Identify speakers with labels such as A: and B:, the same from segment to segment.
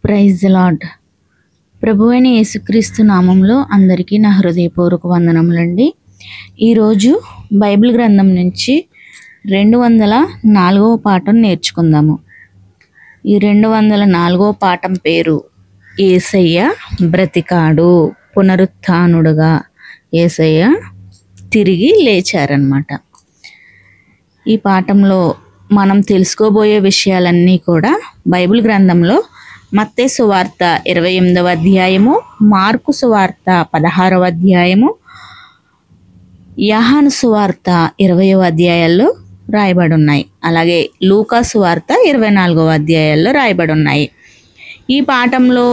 A: Praise the lord. ప్రభువైన యేసుక్రీస్తు నామంలో అందరికీ నా హృదయపూర్వక వందనములండి. ఈరోజు బైబిల్ గ్రంథం నుంచి 204వ పాఠం నేర్చుకుందాము. ఈ 204వ పాఠం పేరు యేసయ్య బ్రతికాడు, పునరుత్థానుడుగా. యేసయ్య తిరిగి లేచారన్నమాట. ఈ పాఠంలో మనం తెలుసుకోబోయే విషయాలన్నీ కూడా బైబిల్ గ్రంథంలో మత్తయి సువార్త 28వ అధ్యాయము, మార్కు సువార్త 16వ అధ్యాయము, యోహాను సువార్త 20వ అధ్యాయాల్లో రాయబడి ఉన్నాయి. అలాగే లూకా సువార్త 24వ అధ్యాయాల్లో రాయబడి ఉన్నాయి. ఈ పాఠంలో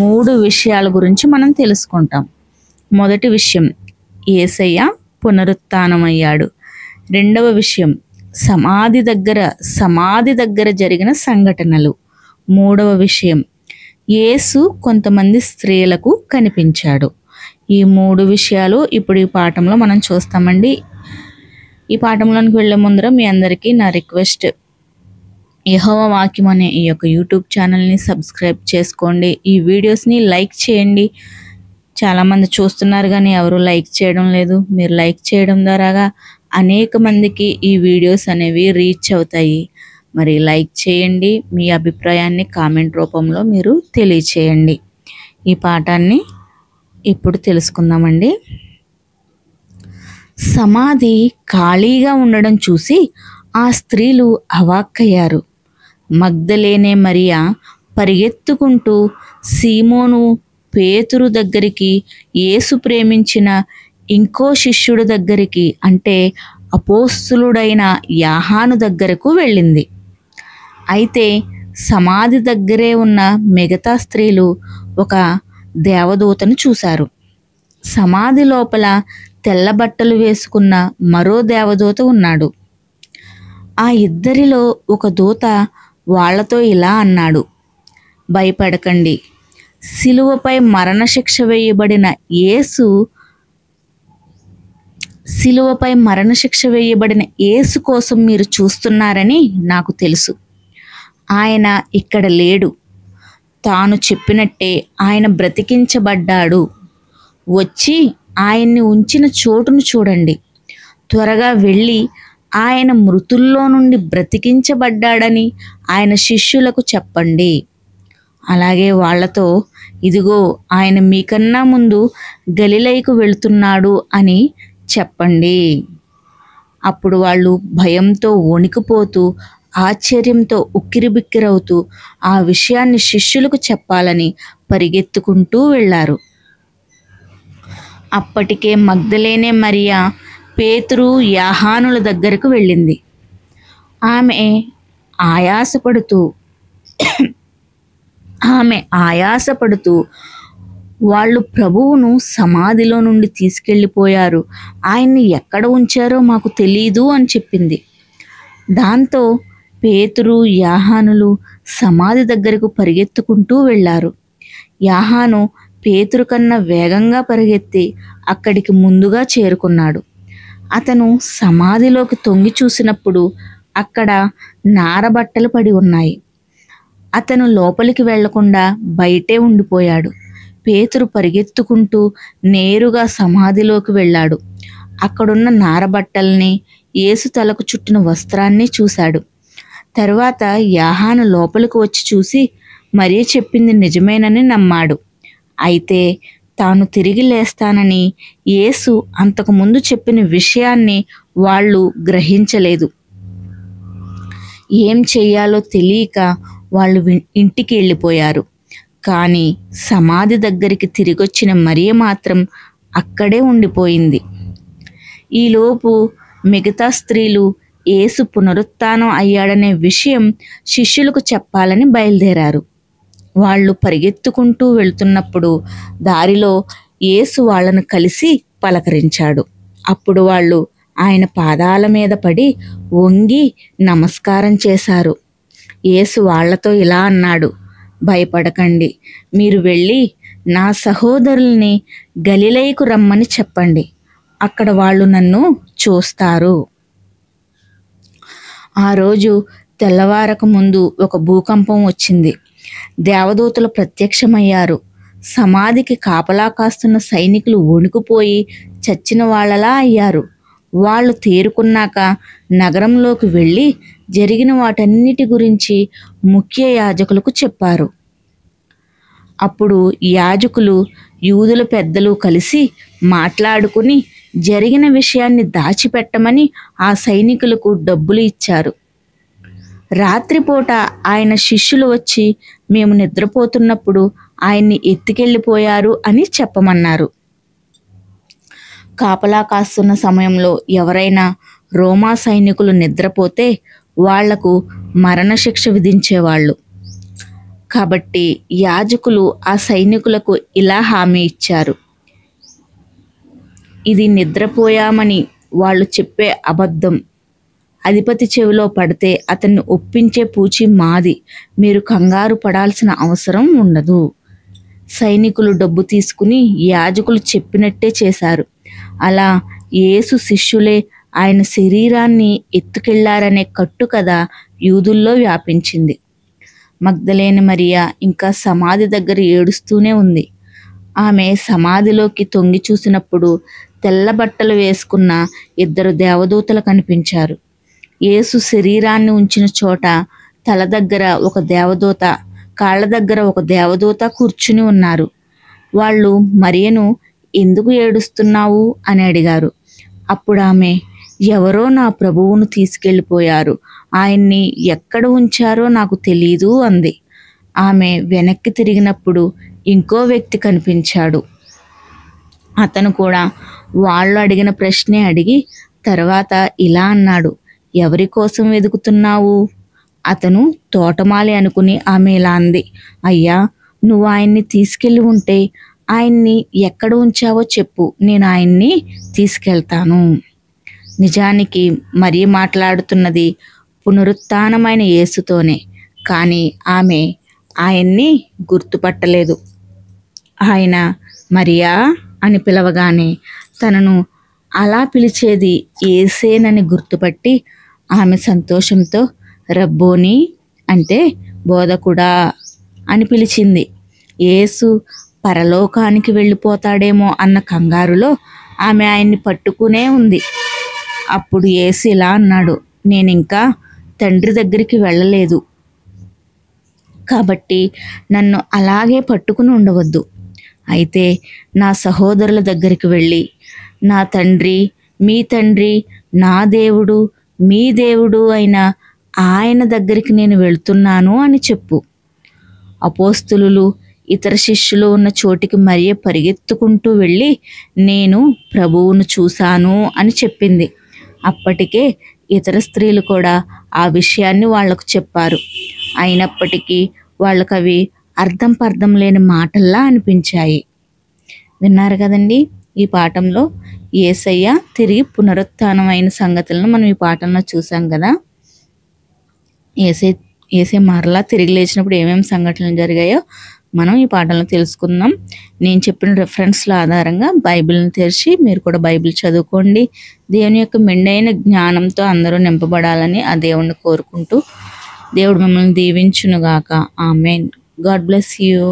A: 3 విషయాల గురించి మనం తెలుసుకుంటాం. మొదటి విషయం, యేసయ్య పునరుత్థానమయ్యాడు. రెండవ విషయం, సమాధి దగ్గర జరిగిన సంఘటనలు. మూడవ విషయం, యేసు కొంతమంది స్త్రీలకు కనిపించాడు. ఈ 3 విషయాలు ఇప్పుడు ఈ పాఠంలో మనం చూస్తామండి. ఈ పాఠంలోనికి వెళ్ళే ముందర మీ అందరికీ నా రిక్వెస్ట్, యెహోవా వాక్యం అనే ఈ యొక్క యూట్యూబ్ ఛానల్ని సబ్స్క్రైబ్ చేసుకోండి. ఈ వీడియోస్ని లైక్ చేయండి. చాలామంది చూస్తున్నారు కానీ ఎవరు లైక్ చేయడం లేదు. మీరు లైక్ చేయడం ద్వారాగా అనేక మందికి ఈ వీడియోస్ అనేవి రీచ్ అవుతాయి. మరి లైక్ చేయండి. మీ అభిప్రాయాన్ని కామెంట్ రూపంలో మీరు తెలియచేయండి. ఈ పాఠాన్ని ఇప్పుడు తెలుసుకుందామండి. సమాధి ఖాళీగా ఉండడం చూసి ఆ స్త్రీలు అవాక్కయ్యారు. మగ్దలేనే మరియా పరిగెత్తుకుంటూ సీమోను పేతురు దగ్గరికి, యేసు ప్రేమించిన ఇంకో శిష్యుడి దగ్గరికి, అంటే అపోస్తలుడైన యోహాను దగ్గరకు వెళ్ళింది. అయితే సమాధి దగ్గరే ఉన్న మిగతా స్త్రీలు ఒక దేవదూతను చూశారు. సమాధి లోపల తెల్ల బట్టలు వేసుకున్న మరో దేవదూత ఉన్నాడు. ఆ ఇద్దరిలో ఒక దూత వాళ్లతో ఇలా అన్నాడు, భయపడకండి. సిలువపై మరణశిక్ష వేయబడిన యేసు కోసం మీరు చూస్తున్నారని నాకు తెలుసు. ఆయన ఇక్కడ లేడు. తాను చెప్పినట్టే ఆయన బ్రతికించబడ్డాడు. వచ్చి ఆయన్ని ఉంచిన చోటును చూడండి. త్వరగా వెళ్ళి ఆయన మృతుల్లో నుండి బ్రతికించబడ్డాడని ఆయన శిష్యులకు చెప్పండి. అలాగే వాళ్లతో, ఇదిగో ఆయన మీకన్నా ముందు గలిలయకు వెళుతున్నాడు అని చెప్పండి. అప్పుడు వాళ్ళు భయంతో వణికిపోతూ, ఆశ్చర్యంతో ఉక్కిరిబిక్కిరవుతూ ఆ విషయాన్ని శిష్యులకు చెప్పాలని పరిగెత్తుకుంటూ వెళ్ళారు. అప్పటికే మగ్దలేనే మరియా పేతురు, యోహానుల దగ్గరకు వెళ్ళింది. ఆమె ఆయాసపడుతూ వాళ్ళు ప్రభువును సమాధిలో నుండి తీసుకెళ్ళిపోయారు, ఆయన్ని ఎక్కడ ఉంచారో మాకు తెలీదు అని చెప్పింది. దాంతో పేతురు, యోహానులు సమాధి దగ్గరకు పరిగెత్తుకుంటూ వెళ్ళారు. యోహాను పేతురు కన్నా వేగంగా పరిగెత్తి అక్కడికి ముందుగా చేరుకున్నాడు. అతను సమాధిలోకి తొంగి చూసినప్పుడు అక్కడ నారబట్టలు పడి ఉన్నాయి. అతను లోపలికి వెళ్లకుండా బయటే ఉండిపోయాడు. పేతురు పరిగెత్తుకుంటూ నేరుగా సమాధిలోకి వెళ్ళాడు. అక్కడున్న నారబట్టల్ని, యేసు తలకు చుట్టిన వస్త్రాన్ని చూశాడు. తరువాత యోహాను లోపలికి వచ్చి చూసి మరియ చెప్పింది నిజమేనని నమ్మాడు. అయితే తాను తిరిగి లేస్తానని యేసు అంతకుముందు చెప్పిన విషయాన్ని వాళ్ళు గ్రహించలేదు. ఏం చెయ్యాలో తెలియక వాళ్ళు ఇంటికి వెళ్ళిపోయారు. కానీ సమాధి దగ్గరికి తిరిగొచ్చిన మరియ మాత్రం అక్కడే ఉండిపోయింది. ఈలోపు మిగతా స్త్రీలు యేసు పునరుత్థానం అయ్యాడనే విషయం శిష్యులకు చెప్పాలని బయలుదేరారు. వాళ్ళు పరిగెత్తుకుంటూ వెళ్తున్నప్పుడు దారిలో యేసు వాళ్ళను కలిసి పలకరించాడు. అప్పుడు వాళ్ళు ఆయన పాదాల మీద పడి వంగి నమస్కారం చేశారు. యేసు వాళ్లతో ఇలా అన్నాడు, భయపడకండి. మీరు వెళ్ళి నా సహోదరుల్ని గలిలయకు రమ్మని చెప్పండి. అక్కడ వాళ్ళు నన్ను చూస్తారు. ఆ రోజు తెల్లవారక ముందు ఒక భూకంపం వచ్చింది. దేవదూతలు ప్రత్యక్షమయ్యారు. సమాధికి కాపలా కాస్తున్న సైనికులు వణుకుపోయి చచ్చిన వాళ్ళలా అయ్యారు. వాళ్ళు తేరుకున్నాక నగరంలోకి వెళ్ళి జరిగిన వాటన్నిటి గురించి ముఖ్య యాజకులకు చెప్పారు. అప్పుడు యాజకులు యూదుల పెద్దలు కలిసి మాట్లాడుకుని జరిగిన విషయాన్ని దాచిపెట్టమని ఆ సైనికులకు డబ్బులు ఇచ్చారు. రాత్రిపూట ఆయన శిష్యులు వచ్చి మేము నిద్రపోతున్నప్పుడు ఆయన్ని ఎత్తుకెళ్ళిపోయారు అని చెప్పమన్నారు. కాపలా కాస్తున్న సమయంలో ఎవరైనా రోమా సైనికులు నిద్రపోతే వాళ్లకు మరణశిక్ష విధించేవాళ్ళు. కాబట్టి యాజకులు ఆ సైనికులకు ఇలా హామీ ఇచ్చారు, ఇది నిద్రపోయామని వాళ్ళు చెప్పే అబద్ధం. అధిపతి చెవిలో పడితే అతన్ని ఒప్పించే పూచి మాది. మీరు కంగారు పడాల్సిన అవసరం ఉండదు. సైనికులు డబ్బు తీసుకుని యాజకులు చెప్పినట్టే చేశారు. అలా యేసు శిష్యులే ఆయన శరీరాన్ని ఎత్తుకెళ్లారనే కట్టుకథ యూదుల్లో వ్యాపించింది. మగ్దలేని మరియా ఇంకా సమాధి దగ్గర ఏడుస్తూనే ఉంది. ఆమె సమాధిలోకి తొంగి చూసినప్పుడు తెల్ల బట్టలు వేసుకున్న 2 దేవదూతలు కనిపించారు. యేసు శరీరాన్ని ఉంచిన చోట తల దగ్గర ఒక దేవదూత, కాళ్ళ దగ్గర ఒక దేవదూత కూర్చుని ఉన్నారు. వాళ్ళు మరియను ఎందుకు ఏడుస్తున్నావు అని అడిగారు. అప్పుడు ఆమె, ఎవరో నా ప్రభువును తీసుకెళ్ళిపోయారు, ఆయన్ని ఎక్కడ ఉంచారో నాకు తెలీదు అంది. ఆమె వెనక్కి తిరిగినప్పుడు ఇంకో వ్యక్తి కనిపించాడు. అతను కూడా వాళ్ళు అడిగిన ప్రశ్నే అడిగి తర్వాత ఇలా అన్నాడు, ఎవరి కోసం వెతుకుతున్నావు? అతను తోటమాలి అనుకుని ఆమె ఇలా అంది, అయ్యా, నువ్వు ఆయన్ని తీసుకెళ్ళి ఉంటే ఆయన్ని ఎక్కడ ఉంచావో చెప్పు, నేను ఆయన్ని తీసుకెళ్తాను. నిజానికి మరియ మాట్లాడుతున్నది పునరుత్థానమైన యేసుతోనే, కానీ ఆమె ఆయన్ని గుర్తుపట్టలేదు. ఆయన మరియా అని పిలవగానే తనను అలా పిలిచేది యేసేనని గుర్తుపట్టి ఆమె సంతోషంతో రబ్బోని అంటే బోధకుడా అని పిలిచింది. యేసు పరలోకానికి వెళ్ళిపోతాడేమో అన్న కంగారులో ఆమె ఆయన్ని పట్టుకునే ఉంది. అప్పుడు యేసు ఇలా అన్నాడు, నేనింకా తండ్రి దగ్గరికి వెళ్ళలేదు, కాబట్టి నన్ను అలాగే పట్టుకుని ఉండవద్దు. అయితే నా సహోదరుల దగ్గరికి వెళ్ళి, నా తండ్రి మీ తండ్రి, నా దేవుడు మీ దేవుడు అయిన ఆయన దగ్గరికి నేను వెళ్తున్నాను అని చెప్పు. అపోస్తలులు ఇతర శిష్యులు ఉన్న చోటికి మరియ పరిగెత్తుకుంటూ వెళ్ళి, నేను ప్రభువును చూశాను అని చెప్పింది. అప్పటికే ఇతర స్త్రీలు కూడా ఆ విషయాన్ని వాళ్లకు చెప్పారు. అయినప్పటికీ వాళ్ళకు అవి అర్థం పర్థం లేని మాటల్లా అనిపించాయి. విన్నారు కదండి, ఈ పాఠంలో యేసయ్య తిరిగి పునరుత్థానమైన సంగతులను మనం ఈ పాఠంలో చూసాం కదా. యేసే మరలా తిరిగి లేచినప్పుడు ఏమేమి సంఘటనలు జరిగాయో మనం ఈ పాఠంలో తెలుసుకుందాం. నేను చెప్పిన రెఫరెన్స్ల ఆధారంగా బైబిల్ని తెరిచి మీరు కూడా బైబిల్ చదువుకోండి. దేవుని యొక్క మెండైన జ్ఞానంతో అందరూ నింపబడాలని ఆ దేవుణ్ణి కోరుకుంటూ దేవుడు మిమ్మల్ని దీవించునుగాక. ఆమెన్. God bless you.